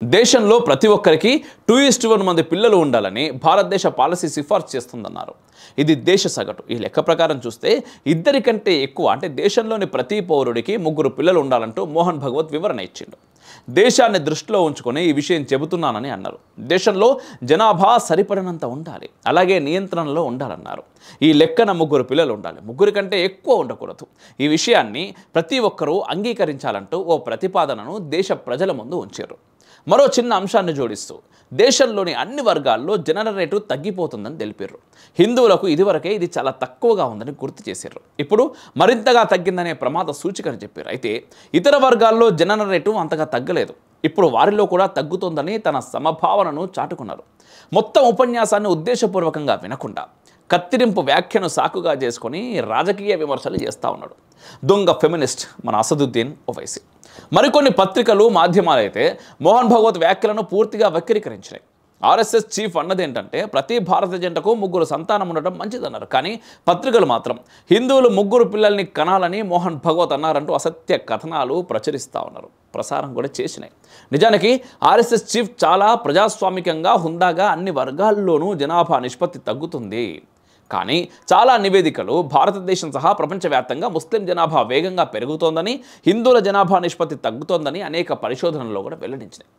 దేశంలో ప్రతి ఒక్కరికి 2:1 మంది పిల్లలు ఉండాలని భారతదేశ పాలసీ సిఫార్సు చేస్తుందన్నారు. ఇది దేశ సగటు. ఈ లెక్క ప్రకారం చూస్తే ఇద్దరి కంటే ఎక్కువ అంటే దేశంలోని ప్రతి పౌరుడికి 3 పిల్లలు ఉండాలంటూ మోహన్ భగవత్ వివరణ ఇచ్చిండు. దేశాన్ని దృష్టిలో ఉంచుకొని ఈ విషయం చెబుతున్నానని అన్నారు. దేశంలో జనాభా సరిపడినంత ఉండాలి, అలాగే నియంత్రణలో ఉండాలన్నారు. ఈ లెక్కన 3 పిల్లలు ఉండాలి, 3 కంటే ఎక్కువ ఉండకూడదు. ఈ విషయాన్ని ప్రతి ఒక్కరూ అంగీకరించాలంటూ ఓ ప్రతిపాదనను దేశ ప్రజల ముందు ఉంచారు. మరో చిన్న అంశాన్ని జోడిస్తూ దేశంలోని అన్ని వర్గాల్లో జనన రేటు తగ్గిపోతుందని తెలిపారు. హిందువులకు ఇదివరకే ఇది చాలా తక్కువగా ఉందని గుర్తు చేశారు. ఇప్పుడు మరింతగా తగ్గిందనే ప్రమాద సూచికని చెప్పారు. అయితే ఇతర వర్గాల్లో జనన రేటు అంతగా తగ్గలేదు, ఇప్పుడు వారిలో కూడా తగ్గుతుందని తన సమభావనను చాటుకున్నారు. మొత్తం ఉపన్యాసాన్ని ఉద్దేశపూర్వకంగా వినకుండా కత్తిరింపు వ్యాఖ్యను సాకుగా చేసుకొని రాజకీయ విమర్శలు చేస్తూ ఉన్నాడు దొంగ ఫెమినిస్ట్ మన అసదుద్దీన్ ఓవైసీ. మరికొన్ని పత్రికలు మాధ్యమాలైతే మోహన్ భగవత్ వ్యాఖ్యలను పూర్తిగా వక్రీకరించినాయి. ఆర్ఎస్ఎస్ చీఫ్ అన్నది ఏంటంటే ప్రతి భారత జంటకు 3 సంతానం ఉండటం మంచిదన్నారు. కానీ పత్రికలు మాత్రం హిందువులు 3 పిల్లల్ని కనాలని మోహన్ భగవత్ అన్నారంటూ అసత్య కథనాలు ప్రచురిస్తూ ఉన్నారు, ప్రసారం కూడా చేసినాయి. నిజానికి ఆర్ఎస్ఎస్ చీఫ్ చాలా ప్రజాస్వామికంగా హుందాగా అన్ని వర్గాల్లోనూ జనాభా నిష్పత్తి తగ్గుతుంది, కానీ చాలా నివేదికలు భారతదేశం సహా ప్రపంచవ్యాప్తంగా ముస్లిం జనాభా వేగంగా పెరుగుతోందని, హిందువుల జనాభా నిష్పత్తి తగ్గుతోందని అనేక పరిశోధనల్లో కూడా వెల్లడించినాయి.